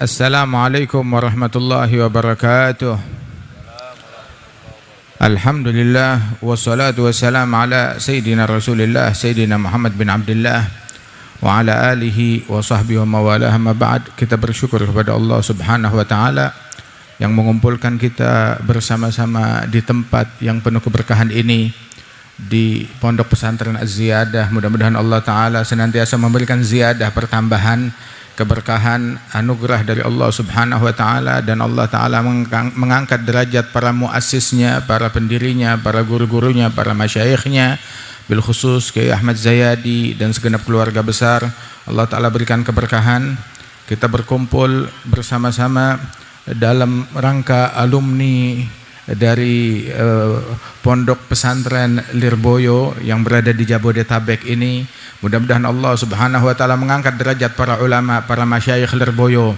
Assalamualaikum warahmatullahi wabarakatuh. Alhamdulillah wassalatu wassalamu ala sayyidina Rasulillah sayyidina Muhammad bin Abdullah wa ala alihi wa sahbihi wa mawalah. Amma ba'd. Kita bersyukur kepada Allah Subhanahu wa taala yang mengumpulkan kita bersama-sama di tempat yang penuh keberkahan ini, di Pondok Pesantren Az-Ziyadah. Mudah-mudahan Allah taala senantiasa memberikan ziyadah, pertambahan keberkahan, anugerah dari Allah Subhanahu wa taala, dan Allah taala mengangkat derajat para muassisnya, para pendirinya, para guru-gurunya, para masyayikhnya, bil khusus Kiai Ahmad Zayadi dan segenap keluarga besar. Allah taala berikan keberkahan. Kita berkumpul bersama-sama dalam rangka alumni dari Pondok Pesantren Lirboyo yang berada di Jabodetabek ini. Mudah-mudahan Allah Subhanahu wa taala mengangkat derajat para ulama, para masyayikh Lirboyo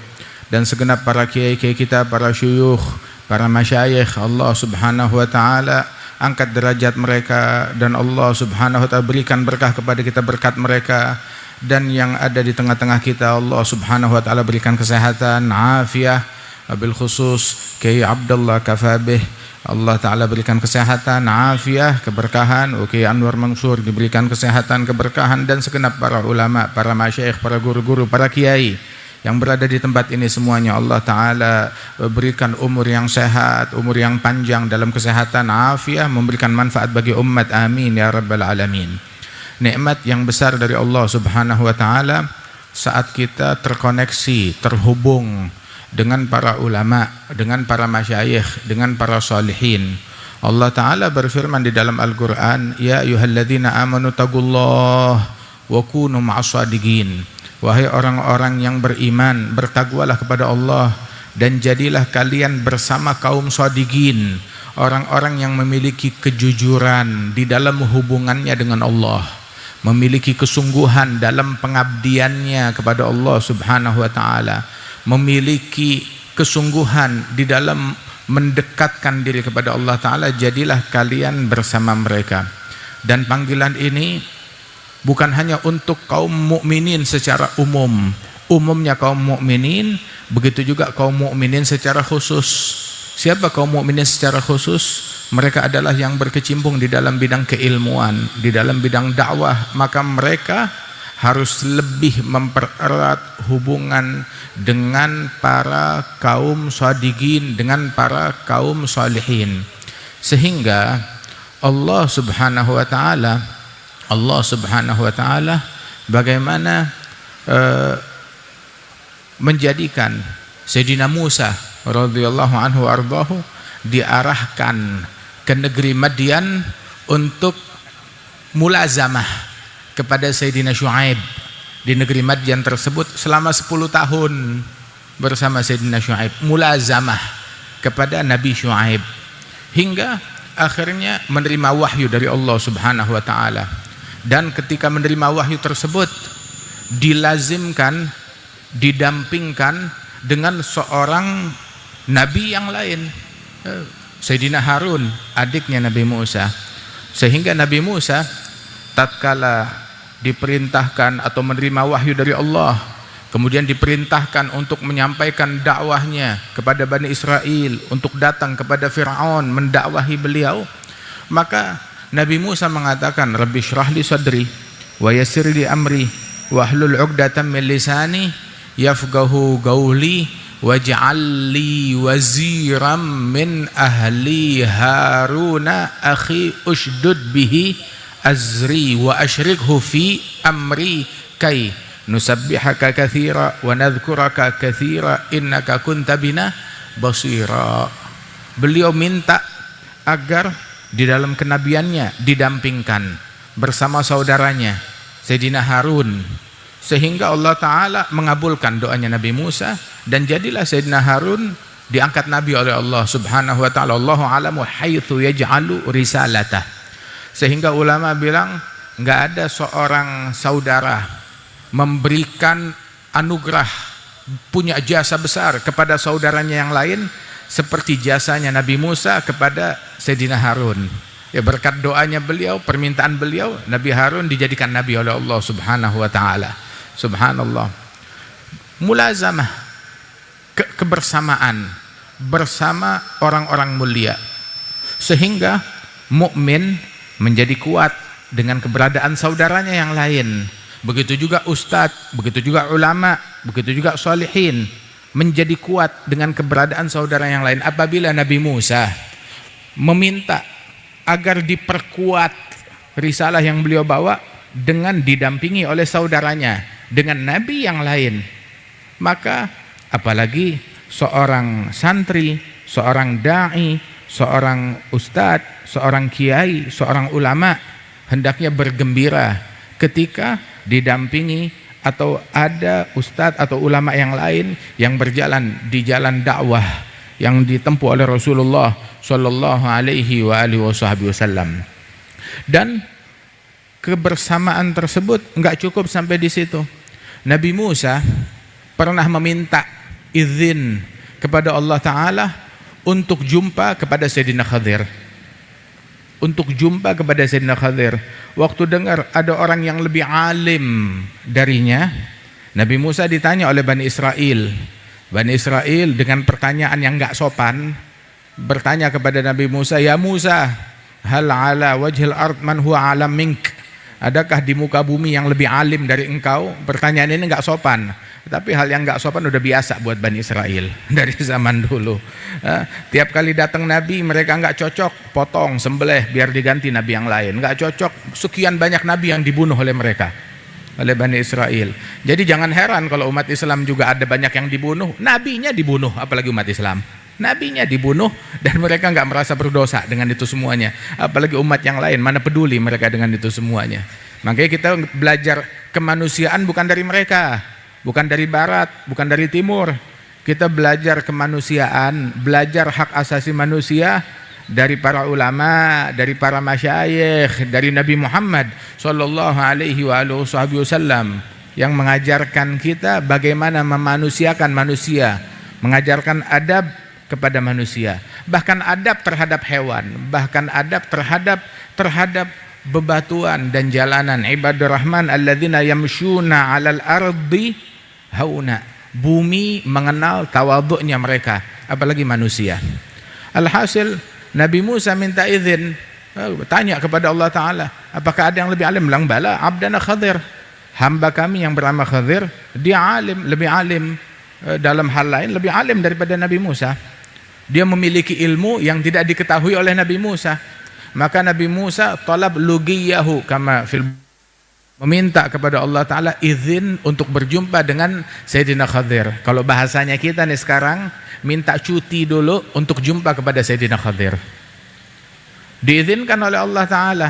dan segenap para kiai-kiai kita, para syuyukh, para masyayikh. Allah Subhanahu wa taala angkat derajat mereka dan Allah Subhanahu wa taala berikan berkah kepada kita berkat mereka, dan yang ada di tengah-tengah kita Allah Subhanahu wa taala berikan kesehatan, afiah, bil khusus Kiai Abdullah Kafabih, Allah Ta'ala berikan kesehatan, afiah, keberkahan. Kiai Anwar Mansur diberikan kesehatan, keberkahan, dan segenap para ulama, para masyayikh, para guru-guru, para kiai yang berada di tempat ini semuanya Allah Ta'ala berikan umur yang sehat, umur yang panjang dalam kesehatan, afiah, memberikan manfaat bagi umat. Amin ya rabbal alamin. Nikmat yang besar dari Allah Subhanahu wa Ta'ala saat kita terkoneksi, terhubung dengan para ulama, dengan para masyayikh, dengan para salihin. Allah Ta'ala berfirman di dalam Al-Quran, ya ayyuhalladzina amanu taqullah wa kunu ma'as-shadiqin. Wahai orang-orang yang beriman, bertakwalah kepada Allah dan jadilah kalian bersama kaum shadiqin, orang-orang yang memiliki kejujuran di dalam hubungannya dengan Allah, memiliki kesungguhan dalam pengabdiannya kepada Allah Subhanahu wa Ta'ala, memiliki kesungguhan di dalam mendekatkan diri kepada Allah Ta'ala. Jadilah kalian bersama mereka. Dan panggilan ini bukan hanya untuk kaum mukminin secara umum, umumnya kaum mukminin, begitu juga kaum mukminin secara khusus. Siapa kaum mukminin secara khusus? Mereka adalah yang berkecimpung di dalam bidang keilmuan, di dalam bidang dakwah, maka mereka harus lebih mempererat hubungan dengan para kaum shadiqin, dengan para kaum salihin, sehingga Allah Subhanahu wa taala bagaimana menjadikan Sayyidina Musa radhiyallahu anhu ardahu diarahkan ke negeri Madian untuk mulazamah kepada Sayyidina Syuaib. Di negeri Madian tersebut selama 10 tahun bersama Sayyidina Syuaib, mulazamah kepada Nabi Syuaib, hingga akhirnya menerima wahyu dari Allah Subhanahu wa taala. Dan ketika menerima wahyu tersebut dilazimkan, didampingkan dengan seorang nabi yang lain, Sayyidina Harun, adiknya Nabi Musa. Sehingga Nabi Musa tatkala diperintahkan atau menerima wahyu dari Allah, kemudian diperintahkan untuk menyampaikan dakwahnya kepada Bani Israel, untuk datang kepada Fir'aun mendakwahi beliau, maka Nabi Musa mengatakan, Rabbi syrah li sadri wa yassir li amri wahlul 'uqdatam min lisani yafqahu qawli waj'al li waziran min ahli Haruna akhi ushdud bihi azri wa asyrikhu fi amri kay nusabbihaka katsira wa nadhkuraka katsira innaka kunta bina basira. Beliau minta agar di dalam kenabiannya didampingkan bersama saudaranya Sayyidina Harun, sehingga Allah Ta'ala mengabulkan doanya Nabi Musa, dan jadilah Sayyidina Harun diangkat Nabi oleh Allah Subhanahu wa ta'ala. Allahu a'lamu haitsu yaj'alu risalatah. Sehingga ulama bilang nggak ada seorang saudara memberikan anugerah, punya jasa besar kepada saudaranya yang lain seperti jasanya Nabi Musa kepada Sayyidina Harun. Ya, berkat doanya beliau, permintaan beliau, Nabi Harun dijadikan nabi oleh Allah Subhanahu wa taala. Subhanallah. Mulazamah kebersamaan bersama orang-orang mulia, sehingga mukmin menjadi kuat dengan keberadaan saudaranya yang lain. Begitu juga ustadz, begitu juga ulama, begitu juga sholihin, menjadi kuat dengan keberadaan saudara yang lain. Apabila Nabi Musa meminta agar diperkuat risalah yang beliau bawa dengan didampingi oleh saudaranya, dengan nabi yang lain, maka apalagi seorang santri, seorang da'i, seorang ustadz, seorang kiai, seorang ulama hendaknya bergembira ketika didampingi atau ada ustadz atau ulama yang lain yang berjalan di jalan dakwah yang ditempuh oleh Rasulullah Shallallahu Alaihi Wasallam. Dan kebersamaan tersebut enggak cukup sampai di situ. Nabi Musa pernah meminta izin kepada Allah Ta'ala untuk jumpa kepada Sayyidina Khadir. Untuk jumpa kepada Sayyidina Khadir. Waktu dengar ada orang yang lebih alim darinya, Nabi Musa ditanya oleh Bani Israel. Bani Israel dengan pertanyaan yang enggak sopan bertanya kepada Nabi Musa, "Ya Musa, hal ala wajhil ard man huwa alam mink?" Adakah di muka bumi yang lebih alim dari engkau? Pertanyaan ini enggak sopan. Tapi hal yang enggak sopan udah biasa buat Bani Israel dari zaman dulu. Tiap kali datang Nabi mereka enggak cocok, potong, sembelih biar diganti Nabi yang lain. Enggak cocok, sekian banyak Nabi yang dibunuh oleh mereka, oleh Bani Israel. Jadi jangan heran kalau umat Islam juga ada banyak yang dibunuh. Nabinya dibunuh, apalagi umat Islam. Nabinya dibunuh dan mereka enggak merasa berdosa dengan itu semuanya. Apalagi umat yang lain, mana peduli mereka dengan itu semuanya. Makanya kita belajar kemanusiaan bukan dari mereka, bukan dari barat, bukan dari timur. Kita belajar kemanusiaan, belajar hak asasi manusia dari para ulama, dari para masyayikh, dari Nabi Muhammad sallallahu alaihi wasallam yang mengajarkan kita bagaimana memanusiakan manusia, mengajarkan adab kepada manusia, bahkan adab terhadap hewan, bahkan adab terhadap bebatuan dan jalanan. Ibadur Rahman alladzina yamshuna 'alal ardi hauna. Bumi mengenal tawadhu'nya mereka, apalagi manusia. Alhasil Nabi Musa minta izin, tanya kepada Allah Ta'ala, apakah ada yang lebih alim? Bilang bala, abdana Khadir, hamba kami yang bernama Khadir, dia alim, lebih alim dalam hal lain, lebih alim daripada Nabi Musa. Dia memiliki ilmu yang tidak diketahui oleh Nabi Musa. Maka Nabi Musa talab lugiyahu kama fil, meminta kepada Allah Ta'ala izin untuk berjumpa dengan Sayyidina Khadir. Kalau bahasanya kita nih sekarang, minta cuti dulu untuk jumpa kepada Sayyidina Khadir. Diizinkan oleh Allah Ta'ala.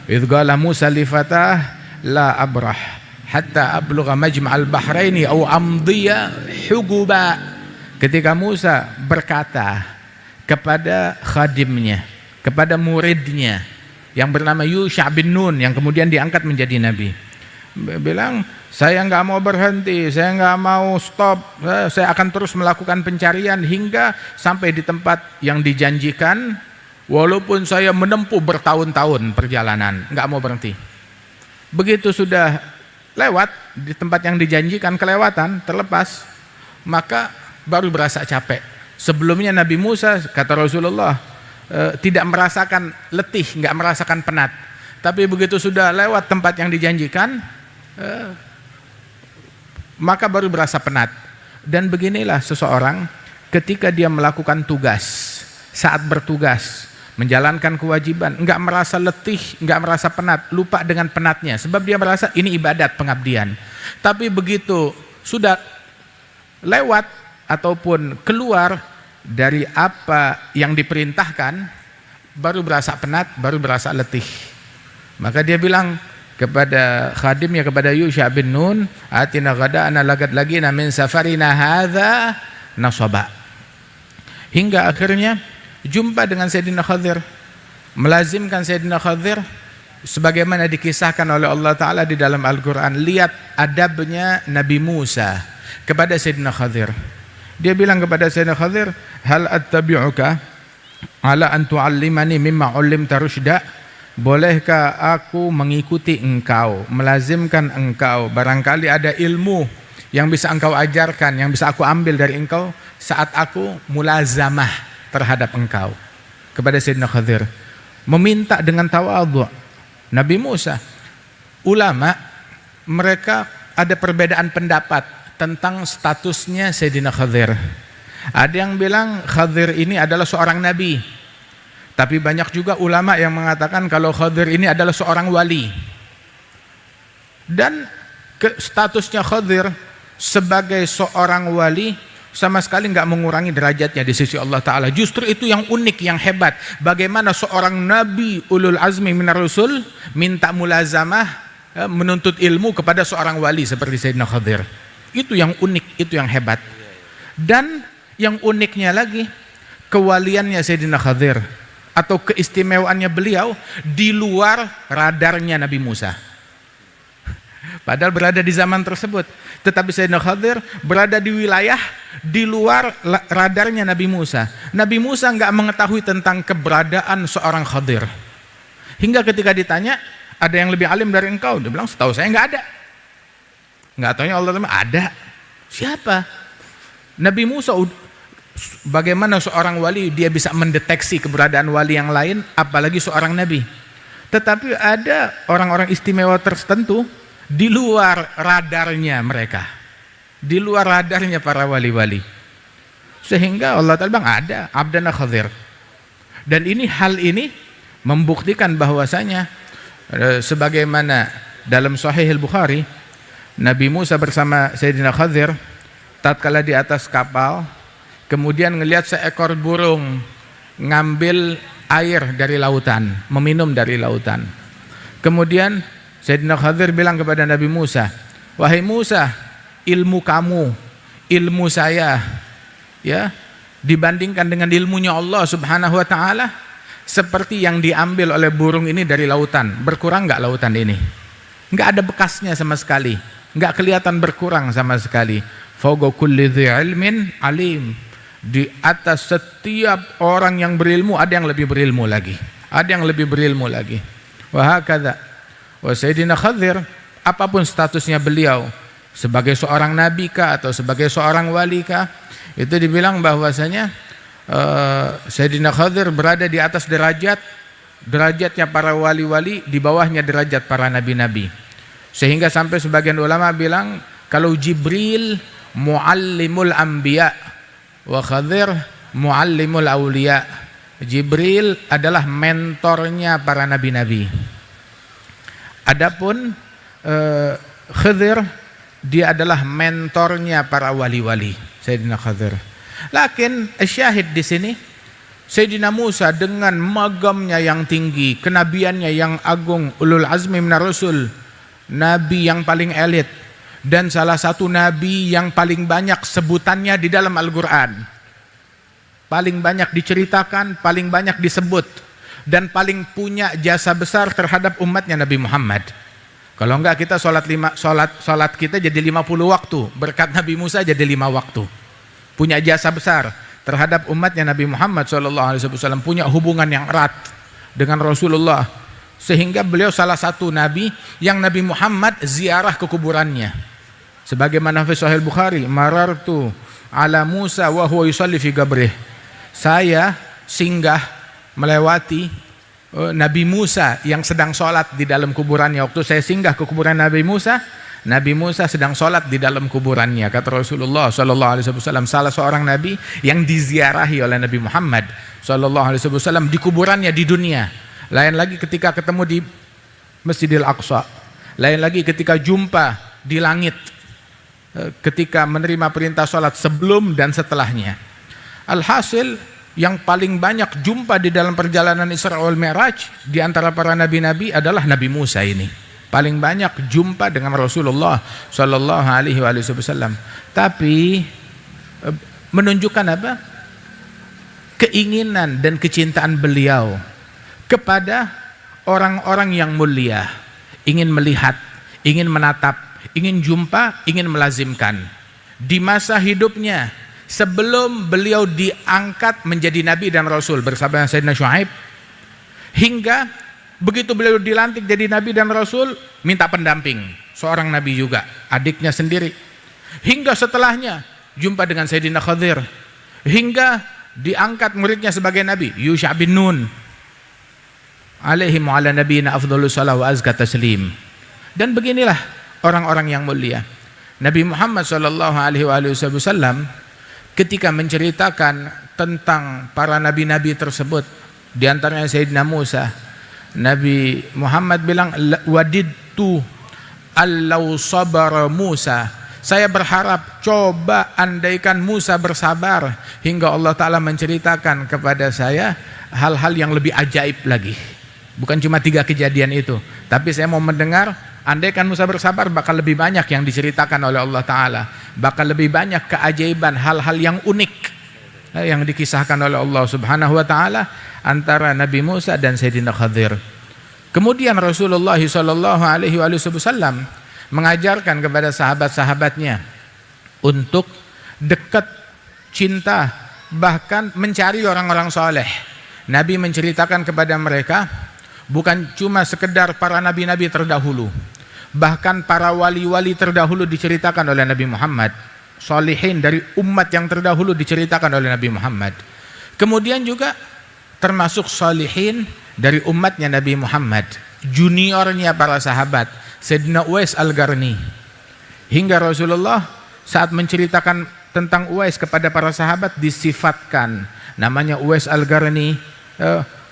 Idh qala Musa li fatah la abrah hatta ablugha majma'al bahraini aw amdiya huguba. Ketika Musa berkata kepada khadimnya, kepada muridnya yang bernama Yusha bin Nun yang kemudian diangkat menjadi nabi, bilang, saya enggak mau berhenti, saya enggak mau stop, saya akan terus melakukan pencarian hingga sampai di tempat yang dijanjikan, walaupun saya menempuh bertahun-tahun perjalanan, enggak mau berhenti. Begitu sudah lewat di tempat yang dijanjikan, kelewatan, terlepas, maka baru berasa capek. Sebelumnya Nabi Musa, kata Rasulullah, tidak merasakan letih, enggak merasakan penat. Tapi begitu sudah lewat tempat yang dijanjikan, maka baru berasa penat. Dan beginilah seseorang ketika dia melakukan tugas, saat bertugas, menjalankan kewajiban, enggak merasa letih, enggak merasa penat, lupa dengan penatnya, sebab dia merasa ini ibadat, pengabdian. Tapi begitu sudah lewat ataupun keluar dari apa yang diperintahkan, baru berasa penat, baru berasa letih. Maka dia bilang kepada khadimnya, kepada Yusha bin Nun, atina ghada'ana lagad lagina min safarina hadza nasaba. Hingga akhirnya jumpa dengan Sayyidina Khadir, melazimkan Sayyidina Khadir sebagaimana dikisahkan oleh Allah Ta'ala di dalam Al-Quran. Lihat adabnya Nabi Musa kepada Sayyidina Khadir. Dia bilang kepada Sayyidina Khadir, hal attabi'uka ala an tu'allimani mimma 'ullimta rusyda? Bolehkah aku mengikuti engkau, melazimkan engkau? Barangkali ada ilmu yang bisa engkau ajarkan, yang bisa aku ambil dari engkau saat aku mulazamah terhadap engkau. Kepada Sayyidina Khadir, meminta dengan tawadhu. Nabi Musa, ulama mereka ada perbedaan pendapat tentang statusnya Sayyidina Khadir. Ada yang bilang Khadir ini adalah seorang nabi, tapi banyak juga ulama yang mengatakan kalau Khadir ini adalah seorang wali. Dan statusnya Khadir sebagai seorang wali sama sekali nggak mengurangi derajatnya di sisi Allah Ta'ala. Justru itu yang unik, yang hebat. Bagaimana seorang nabi ulul azmi minar rusul minta mulazamah, menuntut ilmu kepada seorang wali seperti Sayyidina Khadir. Itu yang unik, itu yang hebat. Dan yang uniknya lagi, kewaliannya Sayyidina Khadir atau keistimewaannya beliau di luar radarnya Nabi Musa. Padahal berada di zaman tersebut, tetapi Sayyidina Khadir berada di wilayah di luar radarnya Nabi Musa. Nabi Musa nggak mengetahui tentang keberadaan seorang Khadir. Hingga ketika ditanya, ada yang lebih alim dari engkau? Dia bilang, setahu saya nggak ada. Nggak taunya Allah bilang, ada. Siapa? Nabi Musa. Bagaimana seorang wali dia bisa mendeteksi keberadaan wali yang lain, apalagi seorang nabi. Tetapi ada orang-orang istimewa tertentu di luar radarnya mereka, di luar radarnya para wali-wali, sehingga Allah Ta'ala bilang ada abdana Khadir. Dan hal ini membuktikan bahwasanya sebagaimana dalam Sahih Al-Bukhari, Nabi Musa bersama Sayyidina Khadir tatkala di atas kapal, kemudian ngelihat seekor burung ngambil air dari lautan, meminum dari lautan. Kemudian Sayyidina Khadir bilang kepada Nabi Musa, wahai Musa, ilmu kamu, ilmu saya, ya, dibandingkan dengan ilmunya Allah Subhanahu wa Ta'ala, seperti yang diambil oleh burung ini dari lautan. Berkurang nggak lautan ini? Nggak ada bekasnya sama sekali, nggak kelihatan berkurang sama sekali. Fawqa kulli dhi ilmin alim. Di atas setiap orang yang berilmu ada yang lebih berilmu lagi, ada yang lebih berilmu lagi. Wa hakadha wa Sayyidina Khadir, apapun statusnya beliau, sebagai seorang nabi kah atau sebagai seorang wali kah, itu dibilang bahwasanya Sayyidina Khadir berada di atas derajatnya para wali-wali, di bawahnya derajat para nabi-nabi. Sehingga sampai sebagian ulama bilang kalau Jibril muallimul anbiya wa Khadir muallimul awliya, Jibril adalah mentornya para nabi-nabi. Adapun Khadir, dia adalah mentornya para wali-wali, Sayyidina Khadir. Lakin syahid di sini, Sayyidina Musa dengan magamnya yang tinggi, kenabiannya yang agung, ulul azmi minar rusul, nabi yang paling elit, dan salah satu nabi yang paling banyak sebutannya di dalam Al-Quran, paling banyak diceritakan, paling banyak disebut, dan paling punya jasa besar terhadap umatnya Nabi Muhammad. Kalau enggak kita sholat kita jadi 50 waktu, berkat Nabi Musa jadi 5 waktu. Punya jasa besar terhadap umatnya Nabi Muhammad SAW, punya hubungan yang erat dengan Rasulullah, sehingga beliau salah satu nabi yang Nabi Muhammad ziarah ke kuburannya. Sebagaimana fi Sahih Bukhari, marartu ala Musa wa huwa yusalli fi qabrih. Saya singgah melewati Nabi Musa yang sedang sholat di dalam kuburannya. Waktu saya singgah ke kuburan Nabi Musa sedang sholat di dalam kuburannya. Kata Rasulullah SAW, salah seorang nabi yang diziarahi oleh Nabi Muhammad SAW di kuburannya di dunia. Lain lagi ketika ketemu di Masjidil Aqsa, lain lagi ketika jumpa di langit, ketika menerima perintah sholat sebelum dan setelahnya. Alhasil, yang paling banyak jumpa di dalam perjalanan Isra wal Mi'raj di antara para nabi-nabi adalah Nabi Musa ini. Paling banyak jumpa dengan Rasulullah Sallallahu Alaihi Wasallam. Tapi menunjukkan apa? Keinginan dan kecintaan beliau kepada orang-orang yang mulia, ingin melihat, ingin menatap, ingin jumpa, ingin melazimkan. Di masa hidupnya sebelum beliau diangkat menjadi nabi dan rasul bersama Sayyidina Syuaib, hingga begitu beliau dilantik jadi nabi dan rasul, minta pendamping seorang nabi juga, adiknya sendiri. hingga setelahnya jumpa dengan Sayyidina Khadir, hingga diangkat muridnya sebagai nabi, Yusha bin Nun alaihi wa ala nabiyina afdhalus salah wa azka taslim. Dan beginilah orang-orang yang mulia. Nabi Muhammad sallallahu alaihi wasallam ketika menceritakan tentang para nabi-nabi tersebut, di antaranya Sayyidina Musa, Nabi Muhammad bilang, wadidtu allau sabar Musa, saya berharap coba andaikan Musa bersabar, hingga Allah Ta'ala menceritakan kepada saya hal-hal yang lebih ajaib lagi. Bukan cuma 3 kejadian itu, tapi saya mau mendengar, andaikan Musa bersabar bakal lebih banyak yang diceritakan oleh Allah Ta'ala, bakal lebih banyak keajaiban, hal-hal yang unik yang dikisahkan oleh Allah Subhanahu wa Ta'ala antara Nabi Musa dan Sayyidina Khadir. Kemudian Rasulullah sallallahu alaihi wasallam mengajarkan kepada sahabat-sahabatnya untuk dekat, cinta, bahkan mencari orang-orang soleh. Nabi menceritakan kepada mereka bukan cuma sekedar para nabi-nabi terdahulu, bahkan para wali-wali terdahulu diceritakan oleh Nabi Muhammad, solihin dari umat yang terdahulu diceritakan oleh Nabi Muhammad. Kemudian juga termasuk solihin dari umatnya Nabi Muhammad, juniornya para sahabat, Sayyidina Uwais Al-Qarni. Hingga Rasulullah saat menceritakan tentang Uwais kepada para sahabat disifatkan namanya Uwais Al-Qarni,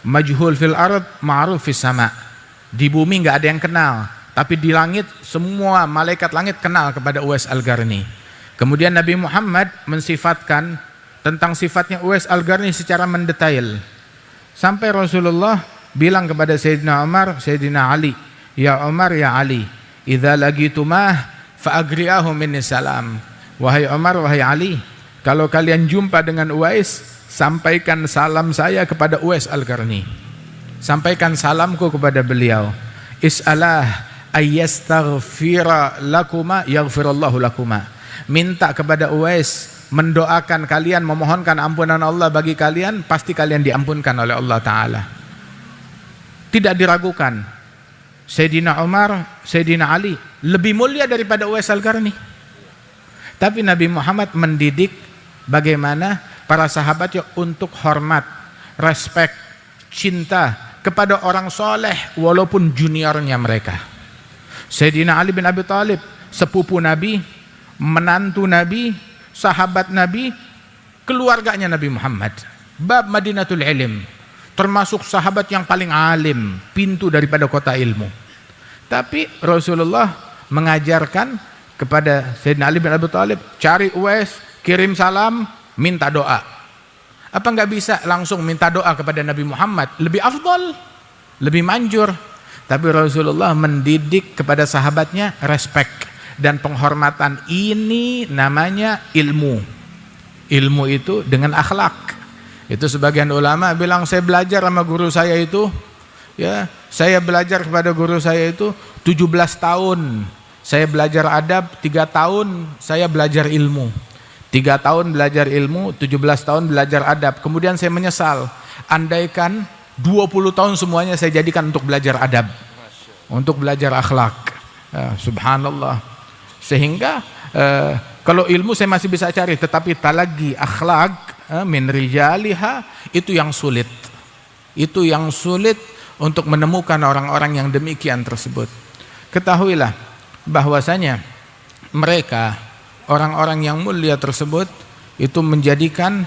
majhul fil ard ma'ruf fis sama. Di bumi enggak ada yang kenal, tapi di langit semua malaikat langit kenal kepada Uwais Al-Qarni. Kemudian Nabi Muhammad mensifatkan tentang sifatnya Uwais Al-Qarni secara mendetail, sampai Rasulullah bilang kepada Sayyidina Umar, Sayyidina Ali, ya Umar, ya Ali, idza lagitumah fa'agri'ahu minni salam. Wahai Umar, wahai Ali, kalau kalian jumpa dengan Uwais, sampaikan salam saya kepada Uwais Al-Qarni. Sampaikan salamku kepada beliau. Is'alah ayyastaghfira lakuma yaghfirallahu lakuma. Minta kepada Uwais mendoakan kalian, memohonkan ampunan Allah bagi kalian, pasti kalian diampunkan oleh Allah Ta'ala. Tidak diragukan, Sayyidina Umar, Sayyidina Ali lebih mulia daripada Uwais Al-Qarni. Tapi Nabi Muhammad mendidik bagaimana para sahabatnya untuk hormat, respek, cinta kepada orang soleh walaupun juniornya mereka. Sayyidina Ali bin Abi Thalib, sepupu Nabi, menantu Nabi, sahabat Nabi, keluarganya Nabi Muhammad, bab Madinatul Ilm, termasuk sahabat yang paling alim, pintu daripada kota ilmu. Tapi Rasulullah mengajarkan kepada Sayyidina Ali bin Abi Thalib, cari Uwais, kirim salam, minta doa. Apa enggak bisa langsung minta doa kepada Nabi Muhammad? Lebih afdal, lebih manjur. Tapi Rasulullah mendidik kepada sahabatnya respek dan penghormatan. Ini namanya ilmu. Ilmu itu dengan akhlak. Itu sebagian ulama bilang, saya belajar sama guru saya itu, ya, saya belajar kepada guru saya itu 17 tahun. Saya belajar adab 3 tahun, saya belajar ilmu. 3 tahun belajar ilmu, 17 tahun belajar adab. Kemudian saya menyesal, andaikan 20 tahun semuanya saya jadikan untuk belajar adab, untuk belajar akhlak. Subhanallah. Sehingga kalau ilmu saya masih bisa cari, tetapi talagi akhlak min rijaliha, itu yang sulit. Itu yang sulit untuk menemukan orang-orang yang demikian tersebut. Ketahuilah bahwasanya mereka, orang-orang yang mulia tersebut, itu menjadikan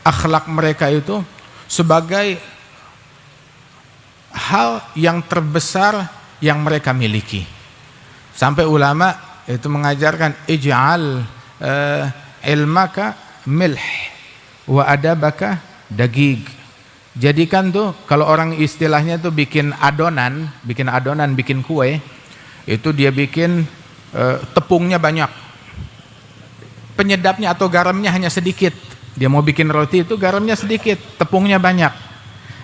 akhlak mereka itu sebagai hal yang terbesar yang mereka miliki. Sampai ulama itu mengajarkan, ij'al ilmaka milh wa adabaka dagig. Jadikan tuh, kalau orang istilahnya tuh bikin adonan, bikin kue, itu dia bikin tepungnya banyak, penyedapnya atau garamnya hanya sedikit. Dia mau bikin roti itu garamnya sedikit, tepungnya banyak.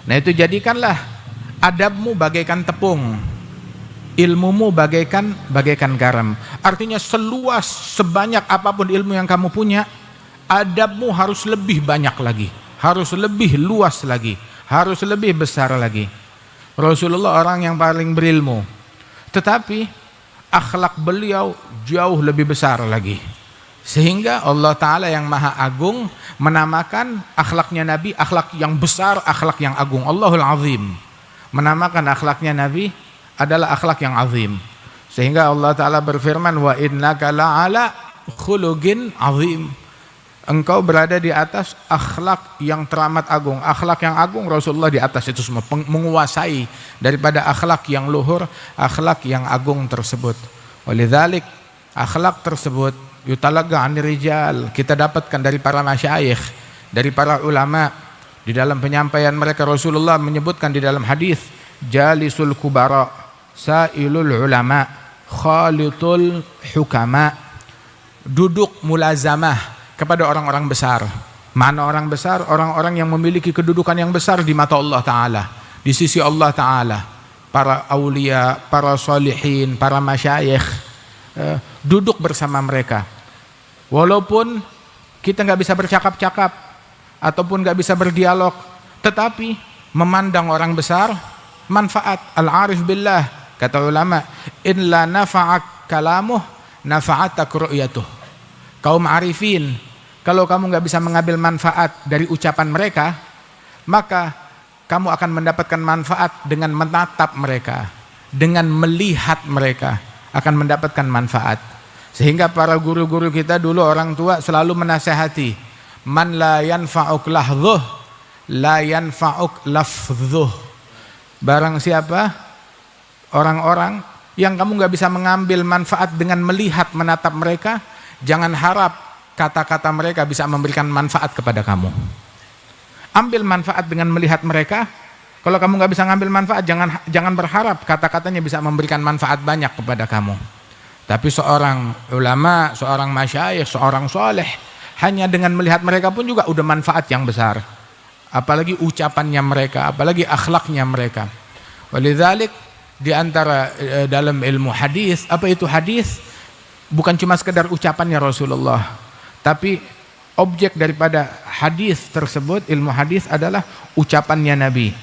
Nah itu jadikanlah adabmu bagaikan tepung, ilmumu bagaikan garam. Artinya seluas, sebanyak apapun ilmu yang kamu punya, adabmu harus lebih banyak lagi, harus lebih luas lagi, harus lebih besar lagi. Rasulullah orang yang paling berilmu, tetapi akhlak beliau jauh lebih besar lagi. Sehingga Allah Ta'ala yang Maha Agung menamakan akhlaknya Nabi akhlak yang besar, akhlak yang agung. Allahul Azim menamakan akhlaknya Nabi adalah akhlak yang azim. Sehingga Allah Ta'ala berfirman, wa innaka la'ala khuluqin azim. Engkau berada di atas akhlak yang teramat agung. Akhlak yang agung, Rasulullah di atas itu semua, menguasai daripada akhlak yang luhur, akhlak yang agung tersebut. Walidzalik akhlak tersebut yutalaga 'anir rijal, kita dapatkan dari para masyayikh, dari para ulama. Di dalam penyampaian mereka Rasulullah menyebutkan di dalam hadis, jalisul kubara sailul ulama khalitul hukama. Duduk mulazamah kepada orang-orang besar. Mana orang besar? Orang-orang yang memiliki kedudukan yang besar di mata Allah Ta'ala, di sisi Allah Ta'ala. Para aulia, para salihin, para masyayikh, duduk bersama mereka. Walaupun kita nggak bisa bercakap-cakap ataupun nggak bisa berdialog, tetapi memandang orang besar manfaat. Al-arif billah, kata ulama, in la nafa'ak kalamuh nafa'atak ru'yatuh. Kaum arifin, kalau kamu nggak bisa mengambil manfaat dari ucapan mereka, maka kamu akan mendapatkan manfaat dengan menatap mereka, dengan melihat mereka akan mendapatkan manfaat. Sehingga para guru-guru kita dulu, orang tua, selalu menasehati, man la yanfa'uk lahdhuh la yanfa'uk lafdhuh. Barang siapa orang-orang yang kamu nggak bisa mengambil manfaat dengan melihat, menatap mereka, jangan harap kata-kata mereka bisa memberikan manfaat kepada kamu. Ambil manfaat dengan melihat mereka. Kalau kamu nggak bisa ngambil manfaat, jangan berharap kata-katanya bisa memberikan manfaat banyak kepada kamu. Tapi seorang ulama, seorang masyayikh, seorang soleh, hanya dengan melihat mereka pun juga udah manfaat yang besar. Apalagi ucapannya mereka, apalagi akhlaknya mereka. Walidzalik di antara dalam ilmu hadis, apa itu hadis? Bukan cuma sekedar ucapannya Rasulullah, tapi objek daripada hadis tersebut, ilmu hadis adalah ucapannya Nabi,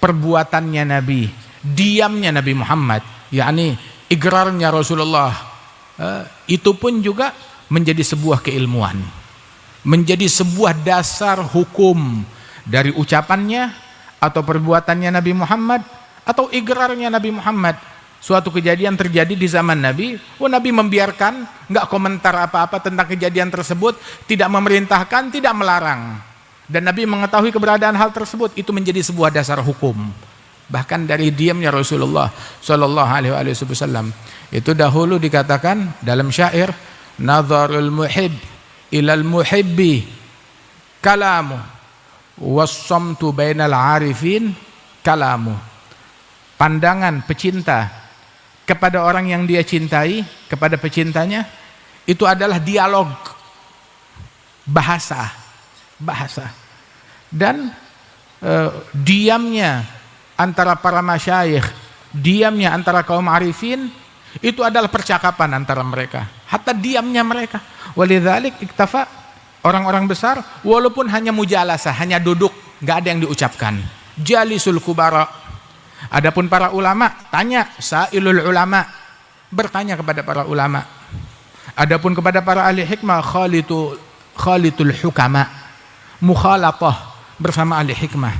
perbuatannya Nabi, diamnya Nabi Muhammad, yakni igrarnya Rasulullah. Itu pun juga menjadi sebuah keilmuan, menjadi sebuah dasar hukum dari ucapannya atau perbuatannya Nabi Muhammad atau igrarnya Nabi Muhammad. Suatu kejadian terjadi di zaman Nabi, Nabi membiarkan, nggak komentar apa-apa tentang kejadian tersebut, tidak memerintahkan, tidak melarang, dan Nabi mengetahui keberadaan hal tersebut. Itu menjadi sebuah dasar hukum. Bahkan dari diamnya Rasulullah Shallallahu Alaihi Wasallam, itu dahulu dikatakan dalam syair, nazarul muhib ilal muhibbi kalamu wassamtu bainal arifin kalamu. Pandangan pecinta kepada orang yang dia cintai, kepada pecintanya, itu adalah dialog, bahasa. Dan diamnya antara para masyayikh, diamnya antara kaum arifin, itu adalah percakapan antara mereka, hatta diamnya mereka. Walidzalik iktafa, orang-orang besar walaupun hanya mujalasah, hanya duduk, nggak ada yang diucapkan, jalisul kubara. Adapun para ulama, tanya, sailul ulama, bertanya kepada para ulama. Adapun kepada para ahli hikmah, khalitul hukama, mukhalatah bersama ahli hikmah.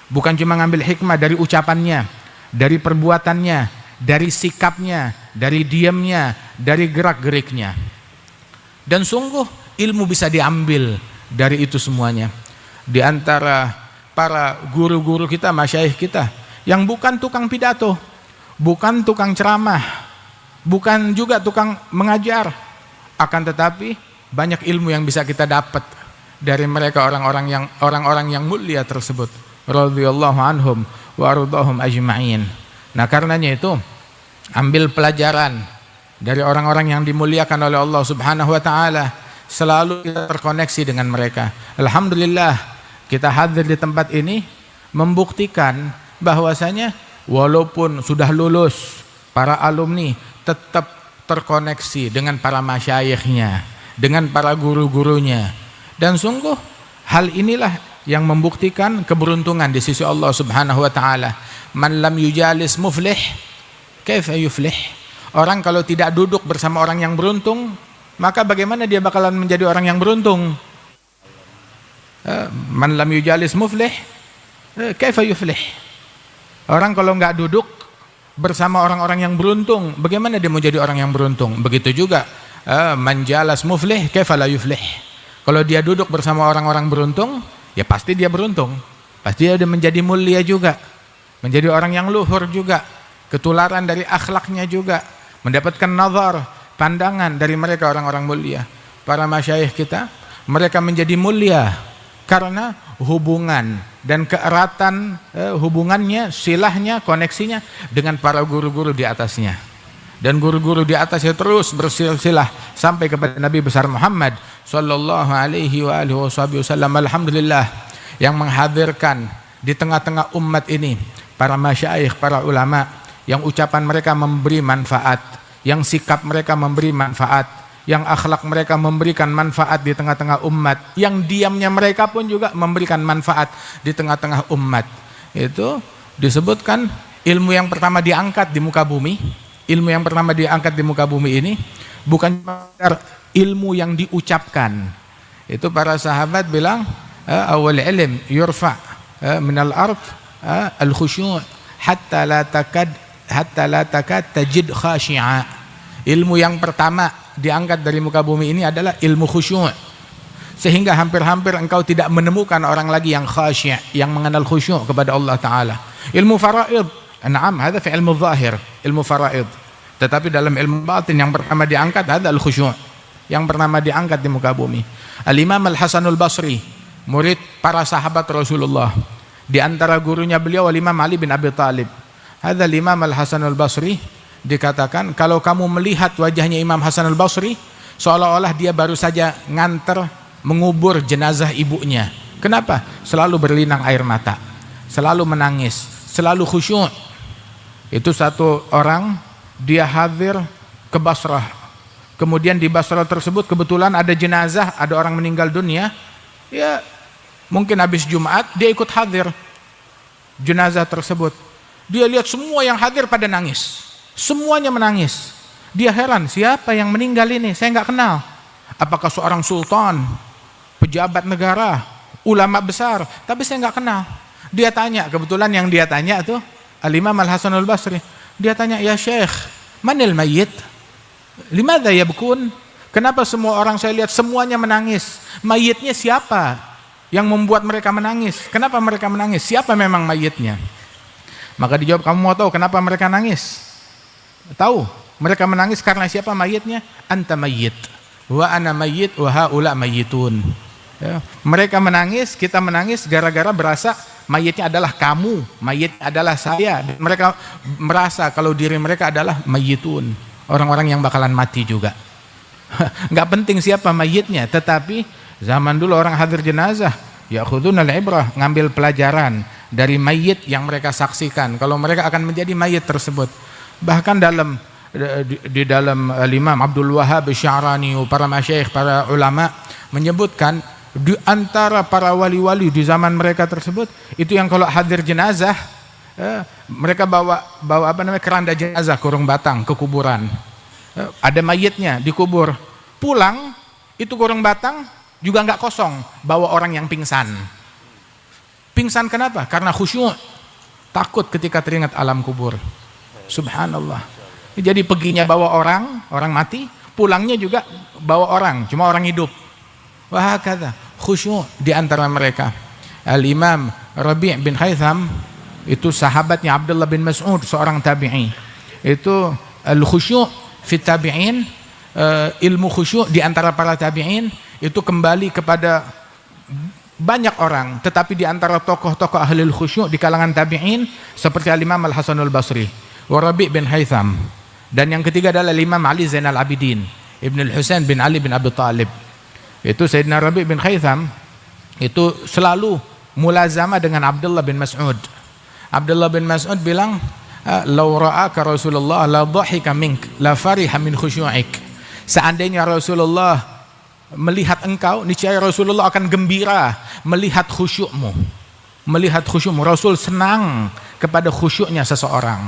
Bukan cuma ngambil hikmah dari ucapannya, dari perbuatannya, dari sikapnya, dari diamnya, dari gerak-geriknya. Dan sungguh ilmu bisa diambil dari itu semuanya. Di antara para guru-guru kita, masyayikh kita, yang bukan tukang pidato, bukan tukang ceramah, bukan juga tukang mengajar, akan tetapi banyak ilmu yang bisa kita dapat dari mereka, orang-orang yang mulia tersebut, radhiyallahu anhum wa ardhahum ajma'in. Nah, karenanya itu ambil pelajaran dari orang-orang yang dimuliakan oleh Allah Subhanahu wa taala, selalu kita terkoneksi dengan mereka. Alhamdulillah kita hadir di tempat ini membuktikan bahwasanya walaupun sudah lulus, para alumni tetap terkoneksi dengan para masyayikhnya, dengan para guru-gurunya. Dan sungguh hal inilah yang membuktikan keberuntungan di sisi Allah Subhanahu wa taala. Man lam yujalis muflih, kaifa yuflih? Orang kalau tidak duduk bersama orang yang beruntung, maka bagaimana dia bakalan menjadi orang yang beruntung? Man lam yujalis muflih, kaifa yuflih? Orang kalau nggak duduk bersama orang-orang yang beruntung, bagaimana dia mau jadi orang yang beruntung? Begitu juga man jalas muflih, kaifa la yuflih? Kalau dia duduk bersama orang-orang beruntung, ya pasti dia beruntung. Pasti dia menjadi mulia juga, menjadi orang yang luhur juga, ketularan dari akhlaknya juga, mendapatkan nazar, pandangan dari mereka orang-orang mulia. Para masyayikh kita, mereka menjadi mulia karena hubungan dan keeratan hubungannya, silahnya, koneksinya dengan para guru-guru di atasnya. Dan guru-guru di atasnya terus bersilsilah sampai kepada Nabi besar Muhammad sallallahu alaihi wa alihi wasallam. Alhamdulillah, yang menghadirkan di tengah-tengah umat ini para masyayikh, para ulama yang ucapan mereka memberi manfaat, yang sikap mereka memberi manfaat, yang akhlak mereka memberikan manfaat di tengah-tengah umat, yang diamnya mereka pun juga memberikan manfaat di tengah-tengah umat. Itu disebutkan ilmu yang pertama diangkat di muka bumi. Ilmu yang pertama diangkat di muka bumi ini bukan ilmu yang diucapkan. Itu para sahabat bilang, awal ilm yurfa minal ard al-khusyu' hatta la takad tajid khashi'a. Ilmu yang pertama diangkat dari muka bumi ini adalah ilmu khusyuk, sehingga hampir-hampir engkau tidak menemukan orang lagi yang khasyi', yang mengenal khusyuk kepada Allah Ta'ala. Ilmu faraid, na'am, hadha fi ilmu zahir, ilmu faraid. Tetapi dalam ilmu batin yang pertama diangkat adalah al-khusyuk, yang pertama diangkat di muka bumi. Al-Imam Al-Hasanul Basri, murid para sahabat Rasulullah, di antara gurunya beliau Al-Imam Ali bin Abi Thalib. Hadha Al-Imam Al-Hasanul Basri, dikatakan kalau kamu melihat wajahnya Imam Hasan al-Basri seolah-olah dia baru saja nganter mengubur jenazah ibunya. Kenapa? Selalu berlinang air mata, selalu menangis, selalu khusyuk. Itu satu orang, dia hadir ke Basrah, kemudian di Basrah tersebut kebetulan ada jenazah, ada orang meninggal dunia. Ya mungkin habis Jumat dia ikut hadir jenazah tersebut. Dia lihat semua yang hadir pada nangis, semuanya menangis. Dia heran, siapa yang meninggal ini? Saya nggak kenal. Apakah seorang sultan, pejabat negara, ulama besar? Tapi saya nggak kenal. Dia tanya, kebetulan yang dia tanya tuh Al-Imam Al-Hasan al-Basri. Dia tanya, ya Syekh, manil mayyit? Limadha yabkun? Kenapa semua orang saya lihat semuanya menangis? Mayitnya siapa yang membuat mereka menangis? Kenapa mereka menangis? Siapa memang mayitnya? Maka dijawab, kamu mau tahu kenapa mereka nangis? Tahu, mereka menangis karena siapa mayitnya? Anta mayyit, wa ana mayyit, wa haula mayyitun. Ya, mereka menangis, kita menangis gara-gara berasa mayitnya adalah kamu, mayitnya adalah saya. Mereka merasa kalau diri mereka adalah mayyitun, orang-orang yang bakalan mati juga. Nggak penting siapa mayitnya, tetapi zaman dulu orang hadir jenazah, ya'khuduna al-ibrah, ngambil pelajaran dari mayit yang mereka saksikan. Kalau mereka akan menjadi mayit tersebut. Bahkan di dalam Imam Abdul Wahhab Sya'rani, para masyayikh, para ulama menyebutkan di antara para wali-wali di zaman mereka tersebut itu yang kalau hadir jenazah mereka bawa apa namanya, keranda jenazah, kurung batang ke kuburan. Ada mayitnya dikubur. Pulang itu kurung batang juga nggak kosong, bawa orang yang pingsan. Pingsan kenapa? Karena khusyuk, takut ketika teringat alam kubur. Subhanallah. Jadi perginya bawa orang mati, pulangnya juga bawa orang, cuma orang hidup. Wah, kata khusyuk di antara mereka. Al-Imam Rabi' bin Haytham, itu sahabatnya Abdullah bin Mas'ud, seorang tabi'i. Itu al-khusyuk fi tabi'in, ilmu khusyuk di antara para tabi'in itu kembali kepada banyak orang, tetapi di antara tokoh-tokoh ahli khusyuk di kalangan tabi'in seperti Al-Imam Al-Hasan al-Basri, wa Rabi' bin Haytham, dan yang ketiga adalah Imam Ali Zainal Abidin Ibn al-Husain bin Ali bin Abi Talib. Itu Sayyidina Rabi' bin Haytham itu selalu mulazamah dengan Abdullah bin Mas'ud. Abdullah bin Mas'ud bilang, "Law ra'aka Rasulullah la dhahika mink, la fariha min khusyu'ik." Seandainya Rasulullah melihat engkau, niscaya Rasulullah akan gembira melihat khusyukmu. Melihat khusyukmu, Rasul senang kepada khusyuknya seseorang.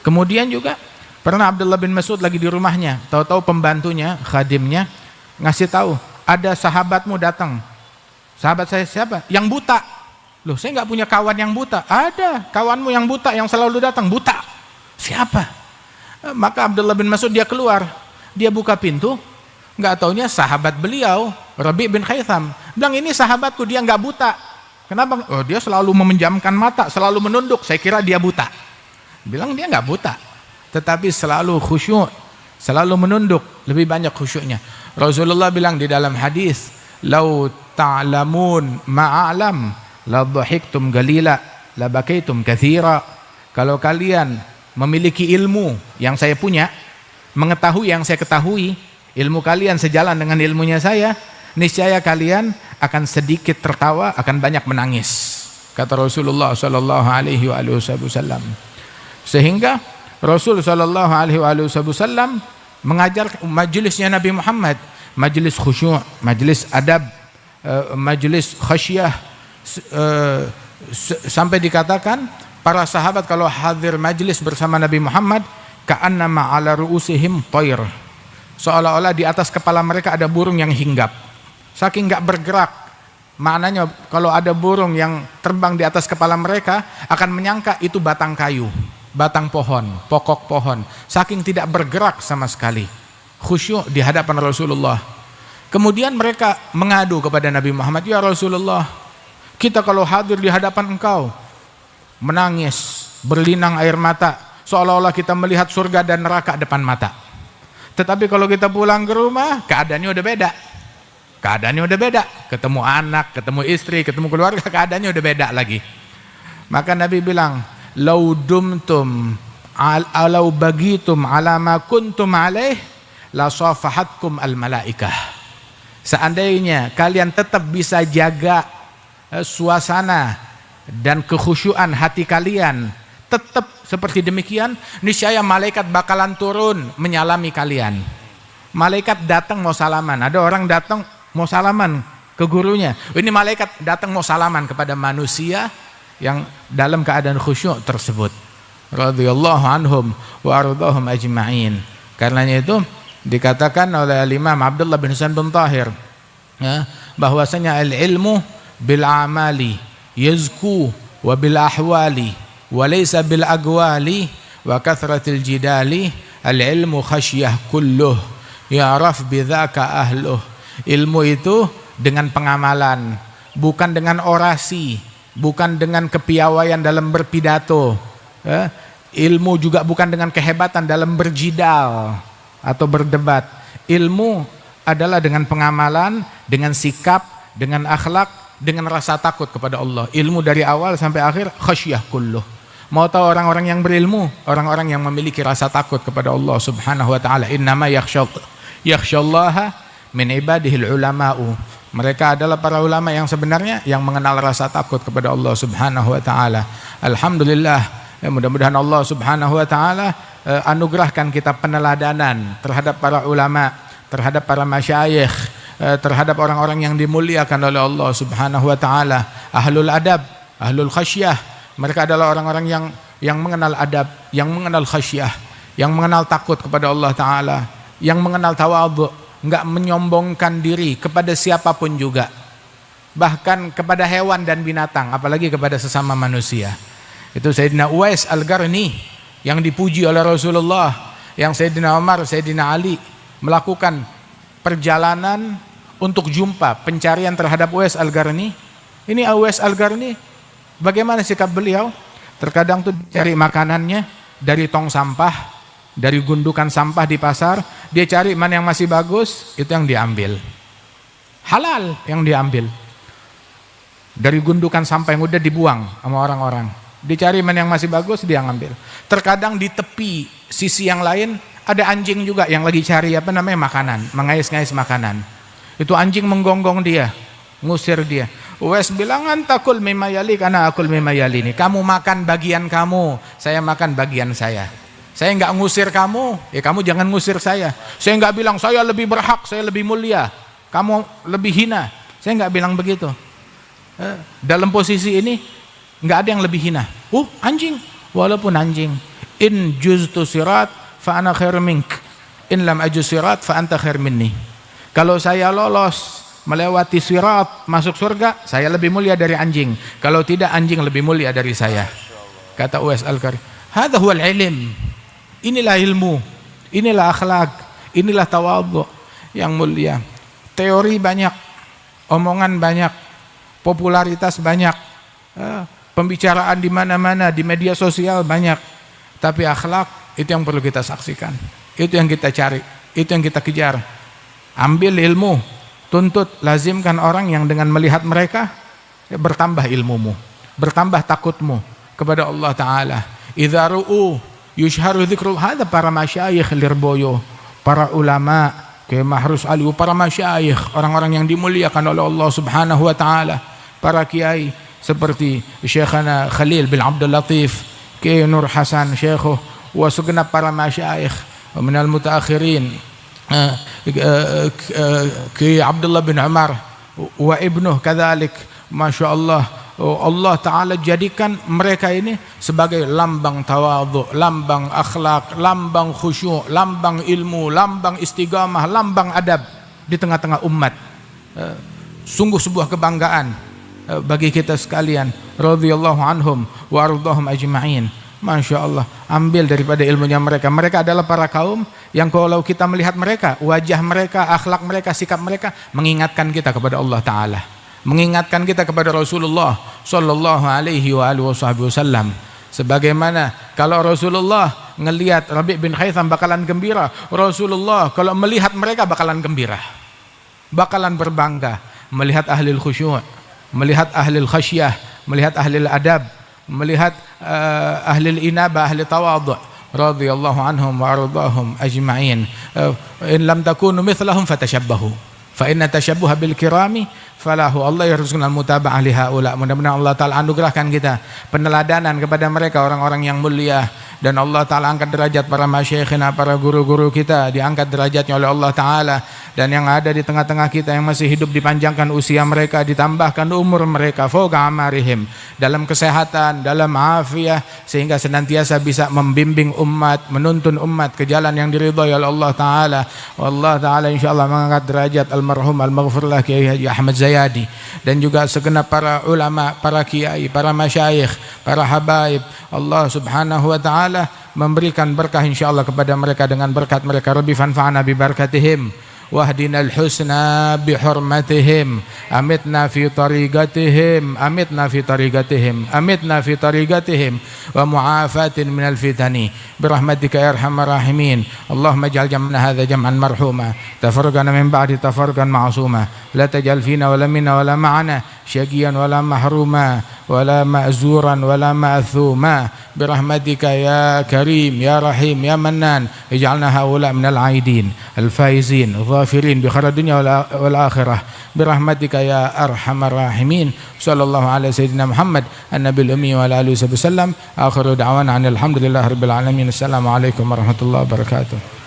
Kemudian juga Pernah Abdullah bin Mas'ud lagi di rumahnya, tahu-tahu pembantunya, khadimnya ngasih tahu, ada sahabatmu datang. Sahabat saya siapa? Yang buta. Loh, saya nggak punya kawan yang buta. Ada kawanmu yang buta yang selalu datang, buta. Siapa? Maka Abdullah bin Mas'ud dia keluar, dia buka pintu, nggak taunya sahabat beliau, Rabi' bin Khaytham. Bilang, ini sahabatku, dia nggak buta. Kenapa? Oh, dia selalu memejamkan mata, selalu menunduk. Saya kira dia buta. Bilang dia nggak buta, tetapi selalu khusyuk, selalu menunduk, lebih banyak khusyuknya. Rasulullah bilang di dalam hadis, "Lau ta'lamun ma'alam, la dhahiktum galila, la bakaitum katsira." Kalau kalian memiliki ilmu yang saya punya, mengetahui yang saya ketahui, ilmu kalian sejalan dengan ilmunya saya, niscaya kalian akan sedikit tertawa, akan banyak menangis, kata Rasulullah sallallahu alaihi wasallam. Sehingga Rasul sallallahu alaihi wasallam mengajar majelisnya Nabi Muhammad, majelis khusyuk, majelis adab, majelis khasyah, sampai dikatakan para sahabat kalau hadir majelis bersama Nabi Muhammad, ka'annama ala ru'usihim thair, seolah-olah di atas kepala mereka ada burung yang hinggap, saking nggak bergerak. Maknanya kalau ada burung yang terbang di atas kepala mereka akan menyangka itu batang kayu, batang pohon, pokok pohon, saking tidak bergerak sama sekali, khusyuk di hadapan Rasulullah. Kemudian mereka mengadu kepada Nabi Muhammad, ya Rasulullah, kita kalau hadir di hadapan engkau menangis, berlinang air mata, seolah-olah kita melihat surga dan neraka depan mata. Tetapi kalau kita pulang ke rumah, keadaannya udah beda. Keadaannya udah beda. Ketemu anak, ketemu istri, ketemu keluarga, keadaannya udah beda lagi. Maka Nabi bilang, "Lau dumtum alau bagitum ala ma kuntum alaih la safahatkum al malaikah." Seandainya kalian tetap bisa jaga suasana dan kekhusyuan hati kalian tetap seperti demikian, niscaya malaikat bakalan turun menyalami kalian. Malaikat datang mau salaman, ada orang datang mau salaman ke gurunya, ini malaikat datang mau salaman kepada manusia yang dalam keadaan khusyuk tersebut. Radhiyallahu anhum wa ardhahum ajma'in. Karenanya itu dikatakan oleh Imam Abdullah bin Husain bin Tahir, ya, bahwasanya al-ilmu bil amali yazku wa bil ahwali wa laysa bil agwali wa kathratil jidali, al-ilmu khasyah kulluh ya'raf bidzaka ahluh. Ilmu itu dengan pengamalan, bukan dengan orasi, bukan dengan kepiawaian dalam berpidato, ya. Ilmu juga bukan dengan kehebatan dalam berjidal atau berdebat. Ilmu adalah dengan pengamalan, dengan sikap, dengan akhlak, dengan rasa takut kepada Allah. Ilmu dari awal sampai akhir khasyah kulluh. Mau tahu orang-orang yang berilmu, orang-orang yang memiliki rasa takut kepada Allah Subhanahu wa taala. Innama yakhsyallaha min ibadihil ulama'u. Mereka adalah para ulama yang sebenarnya yang mengenal rasa takut kepada Allah Subhanahu wa taala. Alhamdulillah, ya, mudah-mudahan Allah Subhanahu wa taala anugerahkan kita peneladanan terhadap para ulama, terhadap para masyayikh, terhadap orang-orang yang dimuliakan oleh Allah Subhanahu wa taala, ahlul adab, ahlul khasyah. Mereka adalah orang-orang yang mengenal adab, yang mengenal khasyah, yang mengenal takut kepada Allah taala, yang mengenal tawadhu, enggak menyombongkan diri kepada siapapun juga, bahkan kepada hewan dan binatang, apalagi kepada sesama manusia. Itu Sayyidina Uwais Al-Qarni yang dipuji oleh Rasulullah, yang Sayyidina Umar, Sayyidina Ali melakukan perjalanan untuk jumpa, pencarian terhadap Uwais Al-Qarni. Ini Uwais Al-Qarni, bagaimana sikap beliau? Terkadang tuh cari makanannya dari tong sampah, dari gundukan sampah di pasar, dia cari mana yang masih bagus, itu yang diambil. Halal yang diambil. Dari gundukan sampah yang udah dibuang sama orang-orang, dicari mana yang masih bagus, dia ngambil. Terkadang di tepi sisi yang lain ada anjing juga yang lagi cari makanan, mengais-ngais makanan. Itu anjing menggonggong dia, ngusir dia. Uwais bilang, antakul mimma yali kana akul mimma yalini. Kamu makan bagian kamu, saya makan bagian saya. Saya enggak ngusir kamu, ya kamu jangan ngusir saya. Saya enggak bilang saya lebih berhak, saya lebih mulia, kamu lebih hina. Saya enggak bilang begitu. Dalam posisi ini enggak ada yang lebih hina. Anjing, walaupun anjing. In juztu sirat fa ana khair mink. In lam ajuz sirat fa anta khair minni. Kalau saya lolos melewati sirat masuk surga, saya lebih mulia dari anjing. Kalau tidak, anjing lebih mulia dari saya. Kata Uwais Al-Qarni, hadza huwal ilm. Inilah ilmu, inilah akhlak, inilah tawadhu yang mulia. Teori banyak, omongan banyak, popularitas banyak, pembicaraan di mana-mana, di media sosial banyak, tapi akhlak itu yang perlu kita saksikan, itu yang kita cari, itu yang kita kejar. Ambil ilmu, tuntut, lazimkan orang yang dengan melihat mereka bertambah ilmumu, bertambah takutmu kepada Allah Ta'ala. Idza ru'u yushharu dzikrul, hadza para masyayikh Lirboyo, para ulama kayak Mahrus Ali, para masyayikh, orang-orang yang dimuliakan oleh Allah Subhanahu wa Ta'ala, para kiai seperti Syekhana Khalil bin Abdul Latif, Kiai Nur Hasan Syekhuh, wa segenap para masyayikh minal mutaakhirin, Kiai Abdullah bin Umar wa ibnuh kadzalik, Masya Allah. Allah Ta'ala jadikan mereka ini sebagai lambang tawadhu, lambang akhlak, lambang khusyuk, lambang ilmu, lambang istiqamah, lambang adab di tengah-tengah umat. Sungguh sebuah kebanggaan bagi kita sekalian, radhiyallahu anhum wa ardhahum ajma'in. Masya Allah, ambil daripada ilmunya mereka. Mereka adalah para kaum yang kalau kita melihat mereka, wajah mereka, akhlak mereka, sikap mereka mengingatkan kita kepada Allah Ta'ala, mengingatkan kita kepada Rasulullah Sallallahu Alaihi Wasallam. Sebagaimana kalau Rasulullah ngelihat Rabi' bin Khaytham bakalan gembira, Rasulullah kalau melihat mereka bakalan gembira, bakalan berbangga. Melihat ahlil khusyuk, melihat ahlil khasyah, melihat ahlil adab, melihat ahlil inabah, ahli tawadhu, radhiyallahu anhum wa ardahum ajma'in. In lam takunu mithlahum fatashabbahu, fa inna tashabbuha bil kirami falahu. Allah yarzuqna al-mutaba'ah li haula. Mudah-mudahan Allah Ta'ala anugerahkan kita peneladanan kepada mereka, orang-orang yang mulia, dan Allah Ta'ala angkat derajat para masyayikhina, para guru-guru kita diangkat derajatnya oleh Allah Ta'ala. Dan yang ada di tengah-tengah kita yang masih hidup dipanjangkan usia mereka, ditambahkan umur mereka fawqa amarihim, dalam kesehatan, dalam afiah, sehingga senantiasa bisa membimbing umat, menuntun umat ke jalan yang diridhai oleh Allah Ta'ala. Allah Ta'ala insyaAllah mengangkat derajat almarhum al-maghfirullah Kiai Haji Ahmad Zayadi, dan juga segenap para ulama, para kiai, para masyayikh, para habaib. Allah Subhanahu wa Ta'ala memberikan berkah insyaallah kepada mereka dengan berkat mereka. Rabbi fanfa'na bi barakatihim wahdina al-husna bi hurmatihim, amitna fi tariqatihim, amitna fi tariqatihim, amitna fi tariqatihim wa mu'afatin minal fitani birahmatika ya arhamar rahimin. Allahumma ij'al jam'ana hadha jam'an marhuma, tafarraqana min ba'di tafarruqan ma'suma, la taj'al fina wala minna wala ma'ana syaqiyan wala mahruma wala ma'zuran wala ma'thuma birahmatika ya karim ya rahim ya mannan. Ij'alna haula minal aidin al-faizin ghafirin bi khairid dunya wal akhirah birahmatika ya arhamar rahimin. Sallallahu ala sayyidina Muhammad an-nabiyil ummi wa ala alihi wasallam. Akhiru da'wana alhamdulillahi rabbil alamin. Assalamu alaikum warahmatullahi wabarakatuh.